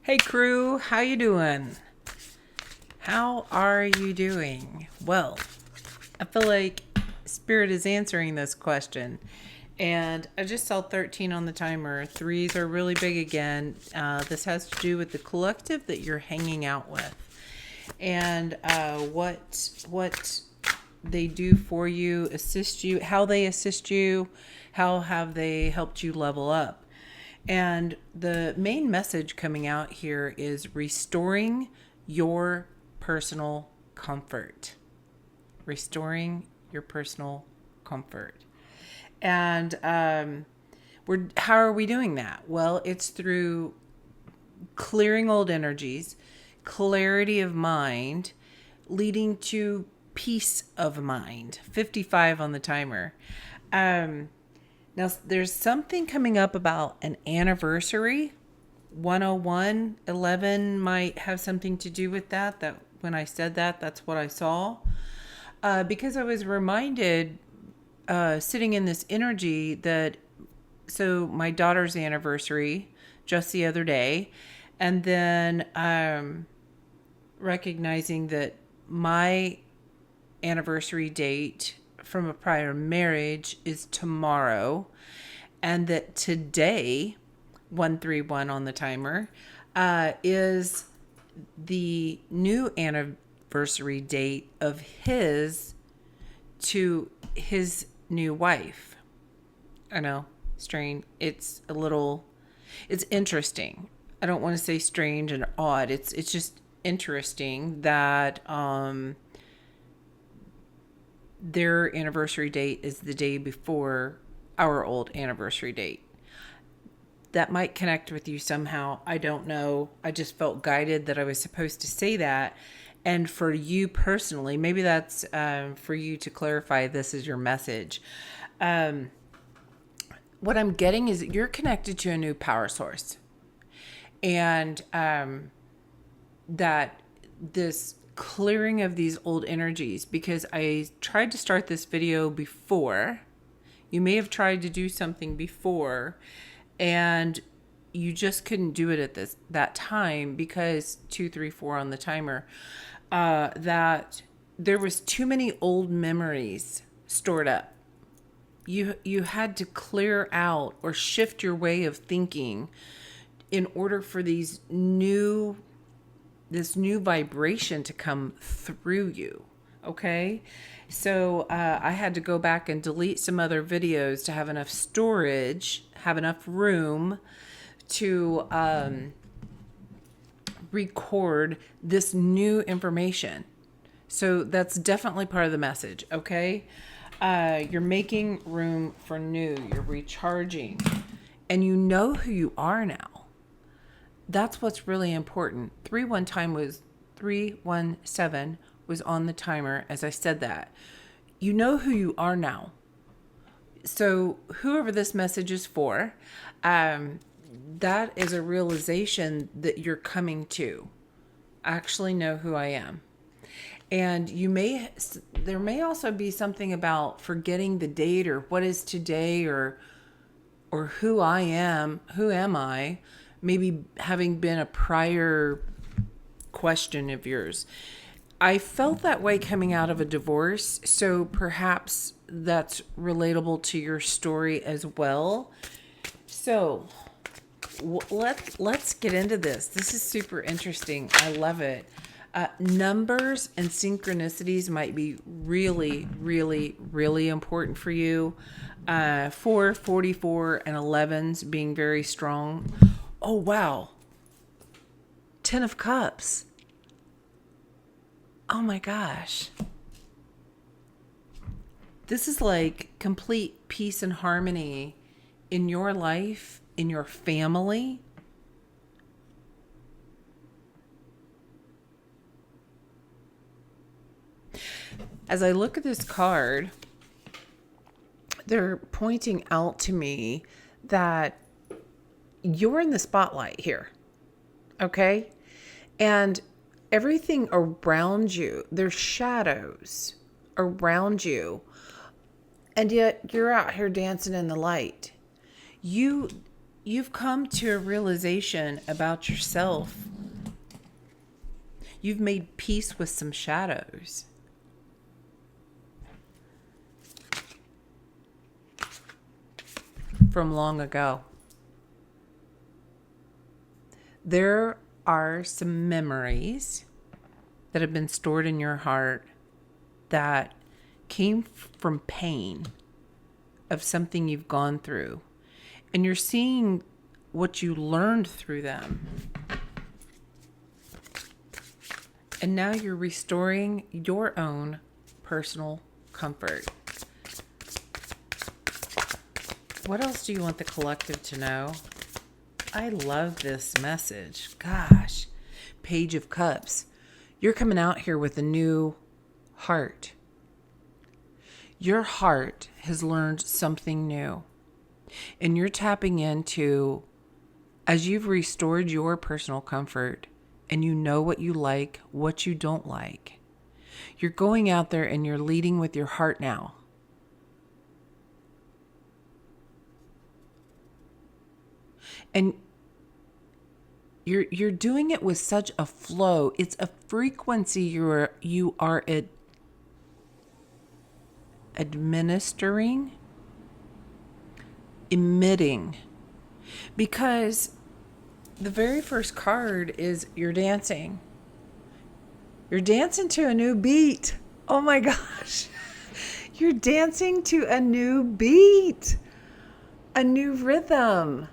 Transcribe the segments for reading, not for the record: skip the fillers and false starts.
Hey crew, how you doing? How are you doing? Well, I feel like Spirit is answering this question. And I just saw 13 on the timer. Threes are really big again. This has to do with the collective that you're hanging out with. And what they do for you, assist you, how they assist you, how have they helped you level up. And the main message coming out here is restoring your personal comfort. Restoring your personal comfort. And how are we doing that? Well, it's through clearing old energies, clarity of mind, leading to peace of mind. 55 on the timer. Now, there's something coming up about an anniversary. 101, 11 might have something to do with that. That when I said that, that's what I saw. Because I was reminded, sitting in this energy, that so my daughter's anniversary just the other day, and then recognizing that my anniversary date from a prior marriage is tomorrow, and that today, 131 on the timer, is the new anniversary date of his to his new wife. I know, strange. It's interesting. I don't want to say strange and odd. It's just interesting that their anniversary date is the day before our old anniversary date. That might connect with you somehow. I don't know. I just felt guided that I was supposed to say that. And for you personally, maybe that's for you to clarify this is your message. What I'm getting is that you're connected to a new power source. And that this clearing of these old energies, because I tried to start this video before. You may have tried to do something before and you just couldn't do it at that time because 234 on the timer, that there was too many old memories stored up. You had to clear out or shift your way of thinking in order for this new vibration to come through you. Okay. So I had to go back and delete some other videos to have enough storage, have enough room to record this new information. So that's definitely part of the message. Okay. You're making room for new, you're recharging, and you know who you are now. That's what's really important. 317 was on the timer as I said that. You know who you are now. So whoever this message is for, that is a realization that you're coming to. I actually know who I am. And there may also be something about forgetting the date or what is today or who I am, who am I, maybe having been a prior question of yours. I felt that way coming out of a divorce, so perhaps that's relatable to your story as well. So let's get into this. This is super interesting. I love it. Numbers and synchronicities might be really, really, really important for you. 4, 44, and 11s being very strong. Oh, wow. 10 of Cups. Oh my gosh. This is like complete peace and harmony in your life, in your family. As I look at this card, they're pointing out to me that you're in the spotlight here. Okay? And everything around you, there's shadows around you. And yet you're out here dancing in the light. You you've come to a realization about yourself. You've made peace with some shadows. From long ago. There are some memories that have been stored in your heart that came from pain of something you've gone through. And you're seeing what you learned through them. And now you're restoring your own personal comfort. What else do you want the collective to know? I love this message. Gosh. Page of Cups. You're coming out here with a new heart. Your heart has learned something new. And you're tapping into, as you've restored your personal comfort, and you know what you like, what you don't like. You're going out there and you're leading with your heart now. And you're doing it with such a flow. It's a frequency you are administering, emitting. Because the very first card is you're dancing. You're dancing to a new beat. Oh my gosh. You're dancing to a new beat. A new rhythm.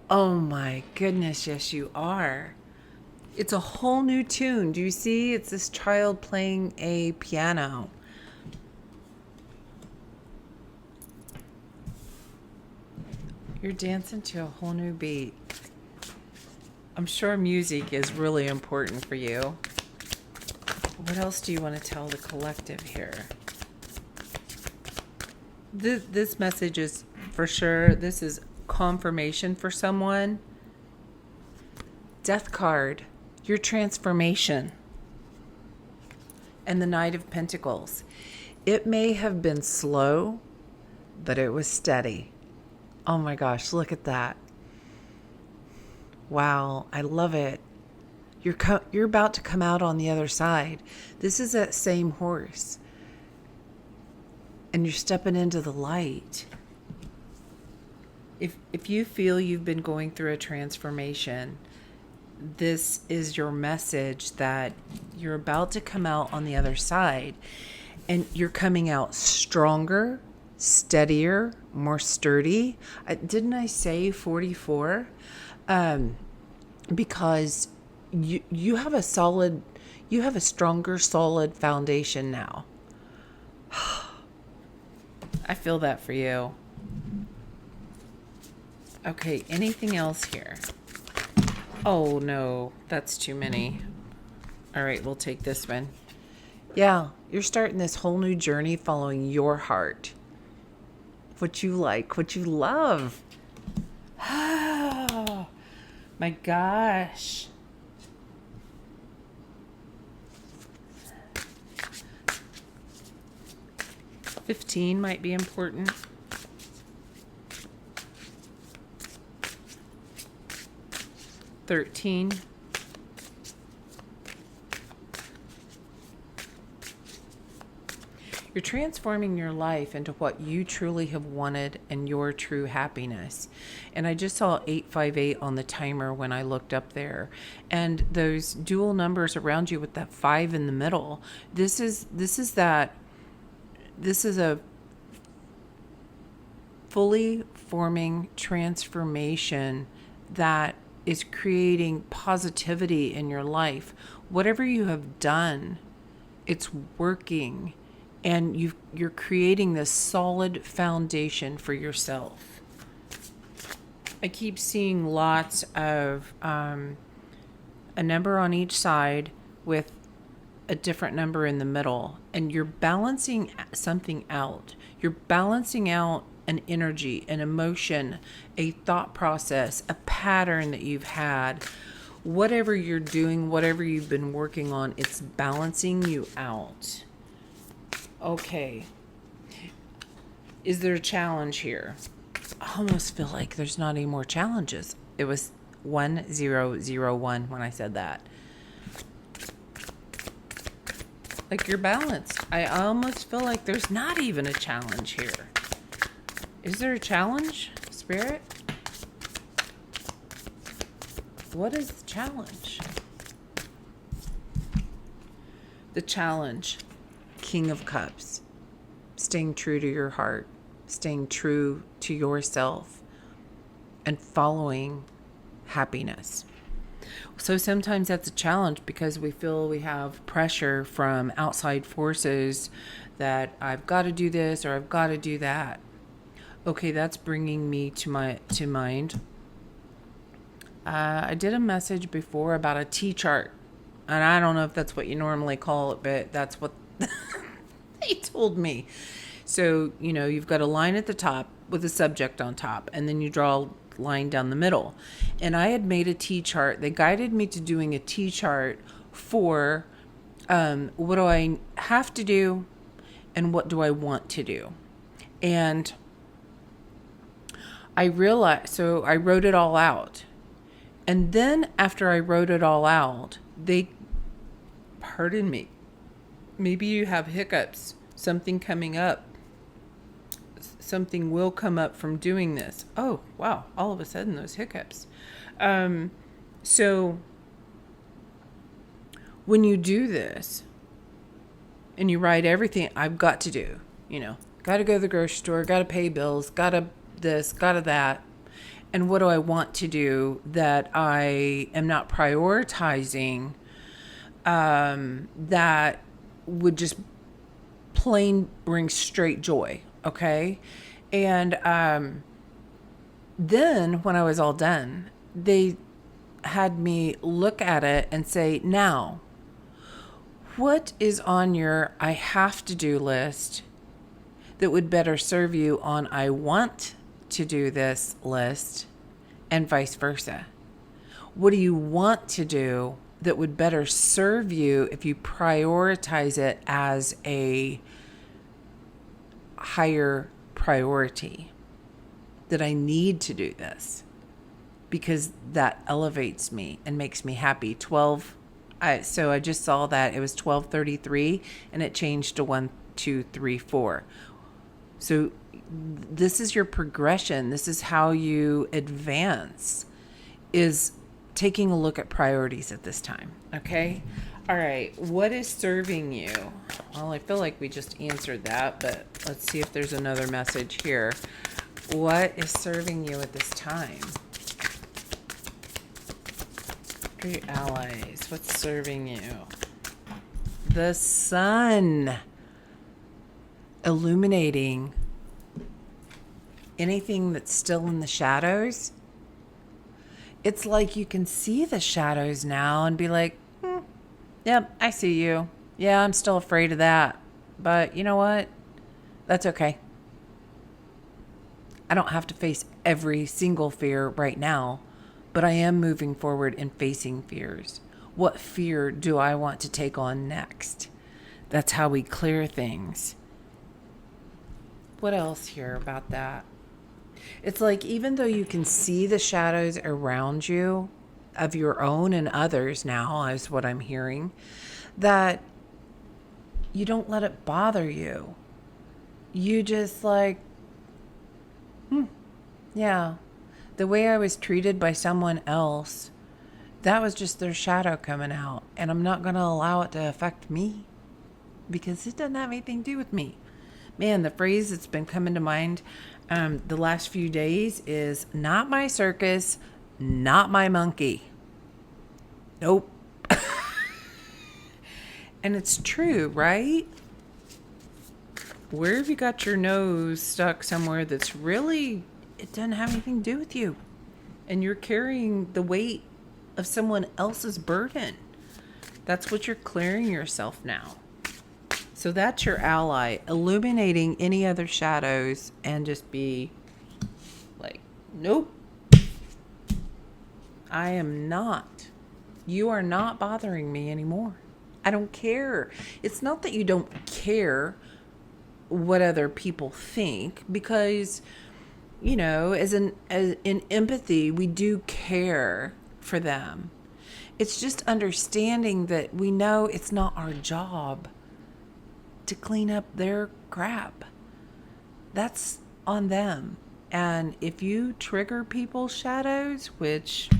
Oh my goodness, yes you are. It's a whole new tune. Do you see? It's this child playing a piano. You're dancing to a whole new beat. I'm sure music is really important for you. What else do you want to tell the collective here? This message is for sure, this is confirmation for someone. Death card, your transformation. And the Knight of Pentacles. It may have been slow, but it was steady. Oh my gosh, look at that. Wow, I love it. You're about to come out on the other side. This is that same horse. And you're stepping into the light. If you feel you've been going through a transformation, this is your message that you're about to come out on the other side. And you're coming out stronger, steadier, more sturdy. Didn't I say 44? Because you have a stronger, solid foundation now. I feel that for you. Okay, anything else here? Oh no, that's too many. All right, we'll take this one. Yeah, you're starting this whole new journey following your heart. What you like, what you love. Oh, my gosh. $15 might be important. $13. You're transforming your life into what you truly have wanted and your true happiness. And I just saw 858 on the timer when I looked up there. And those dual numbers around you with that 5 in the middle. This is a fully forming transformation that is creating positivity in your life. Whatever you have done, it's working. And you're creating this solid foundation for yourself. I keep seeing lots of a number on each side with a different number in the middle. And you're balancing something out. You're balancing out an energy, an emotion, a thought process, a pattern that you've had. Whatever you're doing, whatever you've been working on, it's balancing you out. Okay. Is there a challenge here? I almost feel like there's not any more challenges. It was 1001 when I said that. Like, you're balanced. I almost feel like there's not even a challenge here. Is there a challenge, Spirit? What is the challenge? The challenge, King of Cups. Staying true to your heart. Staying true to yourself. And following happiness. So sometimes that's a challenge because we feel we have pressure from outside forces that I've got to do this or I've got to do that. Okay, that's bringing me to mind. I did a message before about a T-chart, and I don't know if that's what you normally call it, but that's what they told me. So, you've got a line at the top with a subject on top, and then you draw a line down the middle. And I had made a T-chart. They guided me to doing a T-chart for what do I have to do and what do I want to do. And I realized, so I wrote it all out. And then after I wrote it all out, pardon me, maybe you have hiccups, something coming up. Something will come up from doing this. Oh, wow. All of a sudden, those hiccups. So when you do this and you write everything I've got to do, got to go to the grocery store, got to pay bills, got to this, got to that. And what do I want to do that I am not prioritizing that would just plain bring straight joy? Okay. And then when I was all done, they had me look at it and say, now, what is on your I have to do list that would better serve you on I want to do this list, and vice versa? What do you want to do that would better serve you if you prioritize it as a higher priority, that I need to do this because that elevates me and makes me happy. So I just saw that it was 1233 and it changed to 1234. So this is your progression. This is how you advance, is taking a look at priorities at this time. Okay. All right, what is serving you? Well, I feel like we just answered that, but let's see if there's another message here. What is serving you at this time? What are your allies? What's serving you? The sun. Illuminating anything that's still in the shadows. It's like you can see the shadows now and be like, yep, I see you. Yeah, I'm still afraid of that. But you know what? That's okay. I don't have to face every single fear right now, but I am moving forward and facing fears. What fear do I want to take on next? That's how we clear things. What else here about that? It's like, even though you can see the shadows around you, of your own and others now, is what I'm hearing, that you don't let it bother you. You just like, yeah, the way I was treated by someone else, that was just their shadow coming out, and I'm not going to allow it to affect me because it doesn't have anything to do with me. Man, the phrase that's been coming to mind the last few days is not my circus, not my monkey. Nope. And it's true, right? Where have you got your nose stuck somewhere that's really, it doesn't have anything to do with you, and you're carrying the weight of someone else's burden? That's what you're clearing yourself now. So that's your ally, illuminating any other shadows, and just be like, nope, I am not. You are not bothering me anymore. I don't care. It's not that you don't care what other people think, because as in empathy, we do care for them. It's just understanding that we know it's not our job to clean up their crap. That's on them. And if you trigger people's shadows, which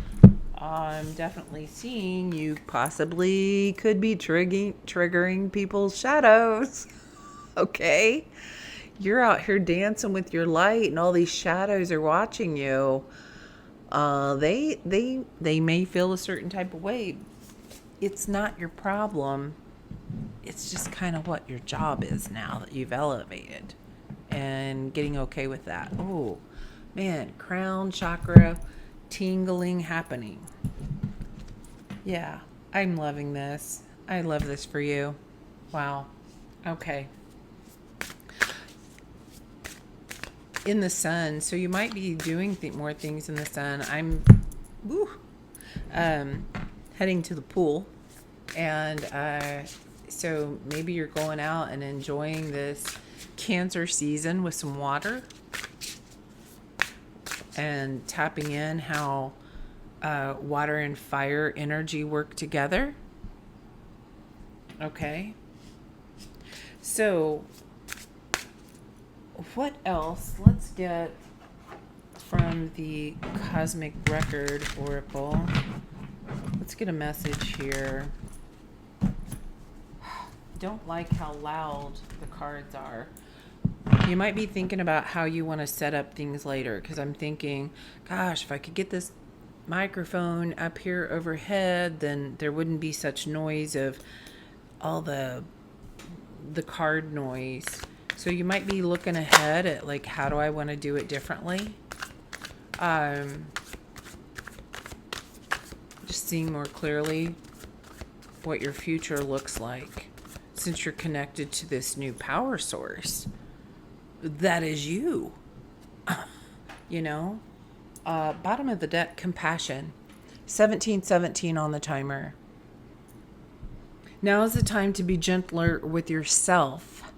I'm definitely seeing, you possibly could be triggering people's shadows. Okay? You're out here dancing with your light and all these shadows are watching you. They may feel a certain type of way. It's not your problem. It's just kind of what your job is now that you've elevated, and getting okay with that. Oh man, crown chakra tingling happening. Yeah, I'm loving this. I love this for you. Wow. Okay. In the sun, so you might be doing more things in the sun. I'm heading to the pool, and so maybe you're going out and enjoying this Cancer season with some water and tapping in how water and fire energy work together. Okay. So what else? Let's get from the Cosmic Record Oracle. Let's get a message here. Don't like how loud the cards are. You might be thinking about how you want to set up things later, because I'm thinking, gosh, if I could get this microphone up here overhead, then there wouldn't be such noise of all the card noise. So you might be looking ahead at like, how do I want to do it differently? Just seeing more clearly what your future looks like, since you're connected to this new power source. That is you. Bottom of the deck, compassion. 1717 on the timer. Now is the time to be gentler with yourself,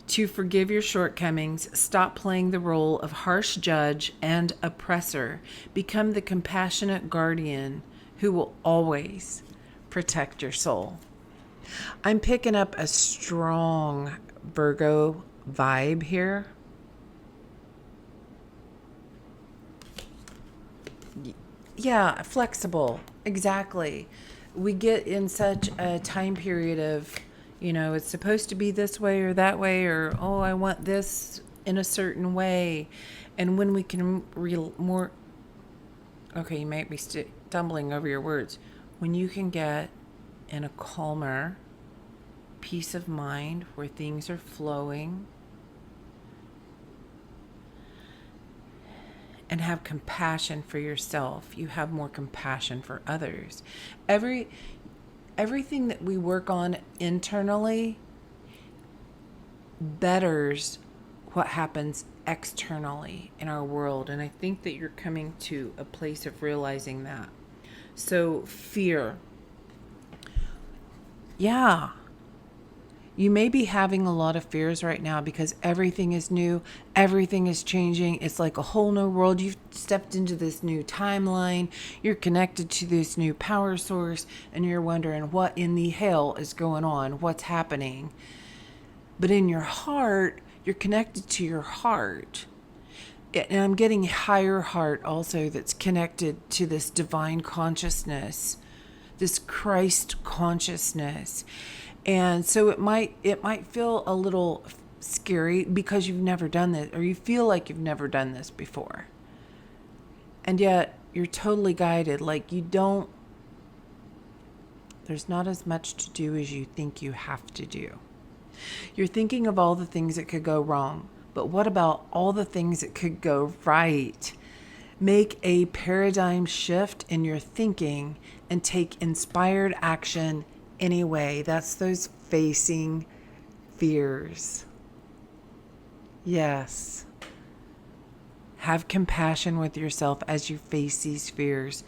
to forgive your shortcomings, stop playing the role of harsh judge and oppressor, become the compassionate guardian who will always protect your soul. I'm picking up a strong Virgo vibe here. Yeah, flexible. Exactly. We get in such a time period of, it's supposed to be this way or that way, or, oh, I want this in a certain way. And when we can okay, you might be stumbling over your words. When you can get in a calmer peace of mind where things are flowing, and have compassion for yourself, you have more compassion for others. Everything that we work on internally betters what happens externally in our world. And I think that you're coming to a place of realizing that. So fear. Yeah. You may be having a lot of fears right now because everything is new, everything is changing. It's like a whole new world. You've stepped into this new timeline. You're connected to this new power source, and you're wondering what in the hell is going on, what's happening. But in your heart, you're connected to your heart. And I'm getting higher heart also, that's connected to this divine consciousness, this Christ consciousness. And so it might feel a little scary because you've never done this, or you feel like you've never done this before. And yet you're totally guided. Like there's not as much to do as you think you have to do. You're thinking of all the things that could go wrong, but what about all the things that could go right? Make a paradigm shift in your thinking and take inspired action anyway. That's those facing fears. Yes. Have compassion with yourself as you face these fears.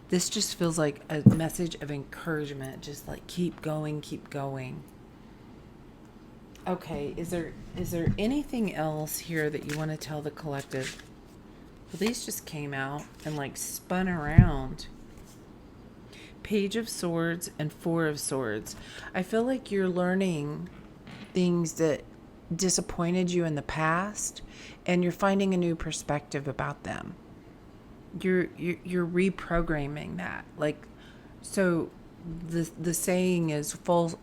This just feels like a message of encouragement. Just like keep going, keep going. Okay, is there anything else here that you want to tell the collective? Well, these just came out and like spun around. Page of Swords and Four of Swords. I feel like you're learning things that disappointed you in the past, and you're finding a new perspective about them. You're reprogramming that. Like, so the saying is false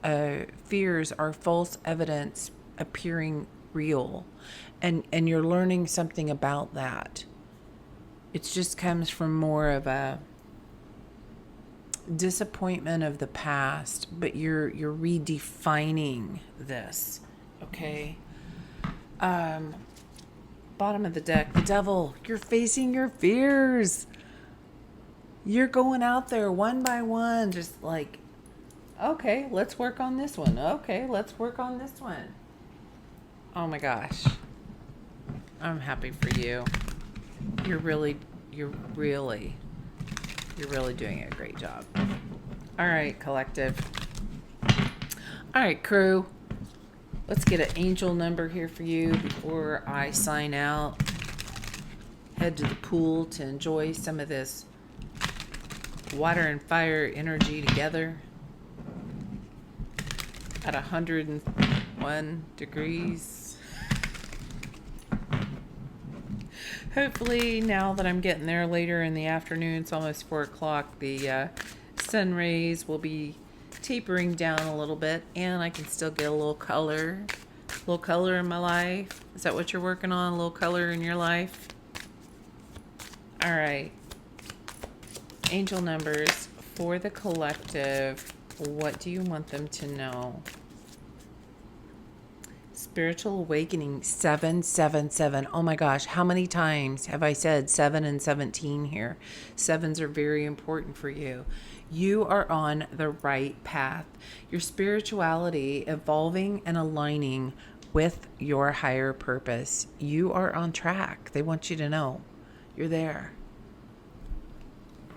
fears are false evidence appearing real, and you're learning something about that. It just comes from more of a disappointment of the past, but you're redefining this. Okay. Bottom of the deck, the devil. You're facing your fears. You're going out there one by one, just like, okay, let's work on this one. Okay, let's work on this one. Oh my gosh. I'm happy for you. You're really doing a great job. All right, collective. All right, crew. Let's get an angel number here for you before I sign out. Head to the pool to enjoy some of this water and fire energy together at 101 degrees. Hopefully, now that I'm getting there later in the afternoon, it's almost 4 o'clock, the sun rays will be tapering down a little bit, and I can still get a little color in my life. Is that what you're working on? A little color in your life? All right. Angel numbers for the collective. What do you want them to know? Spiritual awakening 777. Oh my gosh, how many times have I said 7 and 17 here? Sevens are very important for you. You are on the right path. Your spirituality evolving and aligning with your higher purpose. You are on track. They want you to know you're there.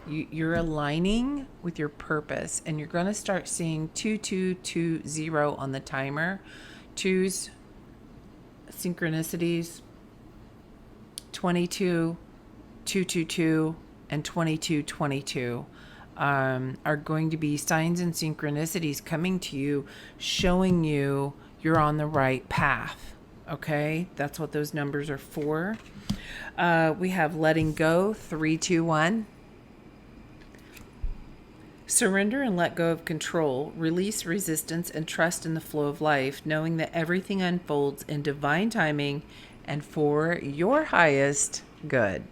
You're aligning with your purpose, and you're going to start seeing 2220 on the timer. Twos, synchronicities, 22, 222, and 2222 are going to be signs and synchronicities coming to you, showing you you're on the right path. Okay, that's what those numbers are for. We have letting go, 321. Surrender and let go of control, release resistance, and trust in the flow of life, knowing that everything unfolds in divine timing and for your highest good.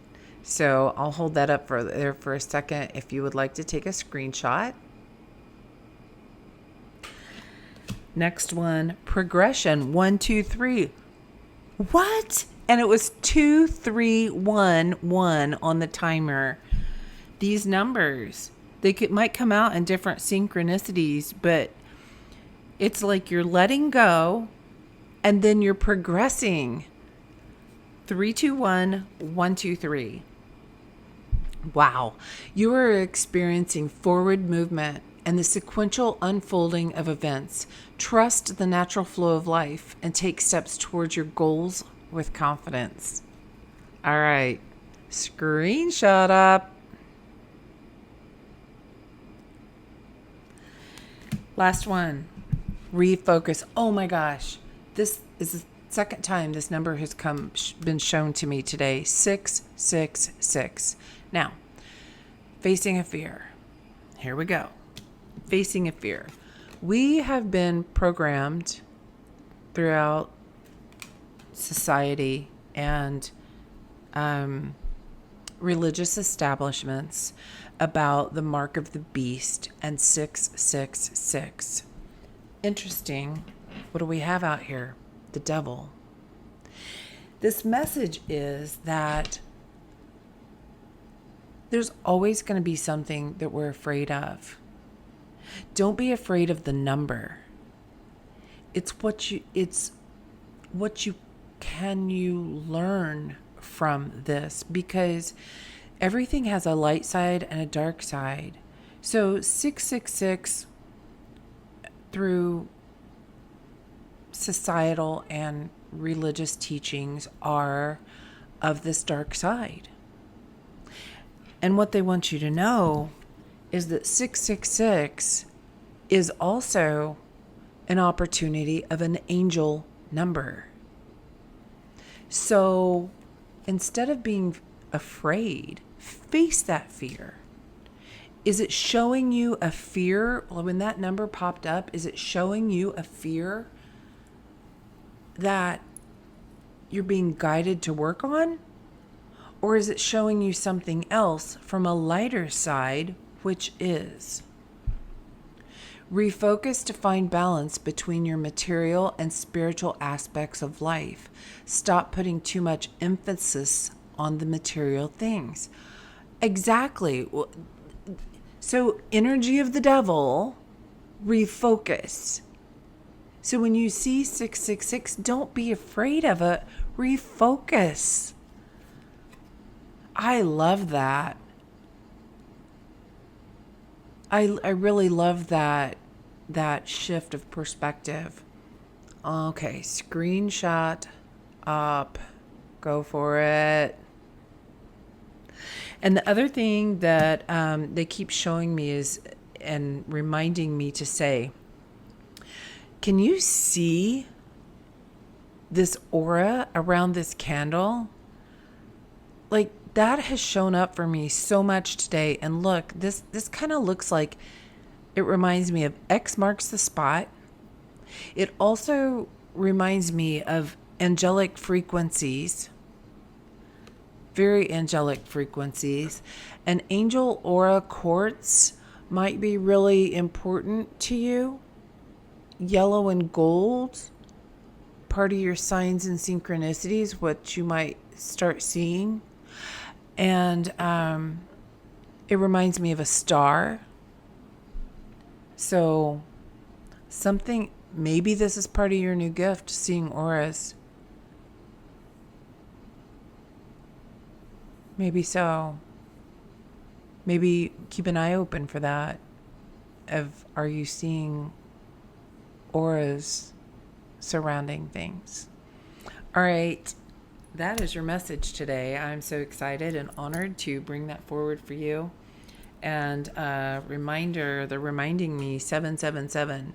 So I'll hold that up there for a second if you would like to take a screenshot. Next one, progression, 1, 2, 3. What? And it was 2, 3, 1, 1 on the timer. These numbers, might come out in different synchronicities, but it's like you're letting go and then you're progressing. 3, 2, 1, 1, 2, 3. Wow. You are experiencing forward movement and the sequential unfolding of events. Trust the natural flow of life and take steps towards your goals with confidence. All right. Screenshot up. Last one, refocus. Oh my gosh. This is the second time this number has been shown to me today. 666. Now, facing a fear. Here we go. Facing a fear. We have been programmed throughout society and religious establishments about the mark of the beast and 666. Interesting. What do we have out here? The devil. This message is that there's always going to be something that we're afraid of. Don't be afraid of the number. It's what you can learn from this, because everything has a light side and a dark side. So 666 through societal and religious teachings are of this dark side. And what they want you to know is that 666 is also an opportunity of an angel number. So instead of being afraid, face that fear. Is it showing you a fear? When that number popped up, is it showing you a fear that you're being guided to work on? Or is it showing you something else from a lighter side, which is refocus to find balance between your material and spiritual aspects of life. Stop putting too much emphasis on the material things. Exactly. So, energy of the devil, refocus. So when you see 666, don't be afraid of it. Refocus. I love that. I really love that shift of perspective. Okay, screenshot up. Go for it. And the other thing that they keep showing me is, and reminding me to say, can you see this aura around this candle? Like, that has shown up for me so much today. And look, this kind of looks like, it reminds me of X marks the spot. It also reminds me of angelic frequencies, very angelic frequencies. An angel aura quartz might be really important to you. Yellow and gold, part of your signs and synchronicities, what you might start seeing. And it reminds me of a star. So something, maybe this is part of your new gift, seeing auras. Maybe so. Maybe keep an eye open for that. Are you seeing auras surrounding things? All right. That is your message today. I'm so excited and honored to bring that forward for you. And they're reminding me 777.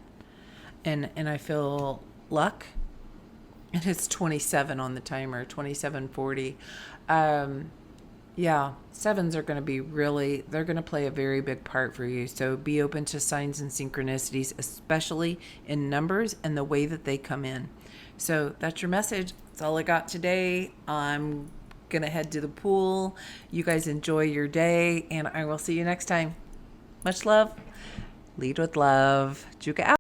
And I feel luck. And it's 27 on the timer, 2740. Yeah, sevens are going to be they're going to play a very big part for you. So be open to signs and synchronicities, especially in numbers and the way that they come in. So that's your message. That's all I got today. I'm going to head to the pool. You guys enjoy your day, and I will see you next time. Much love. Lead with love. Juka out.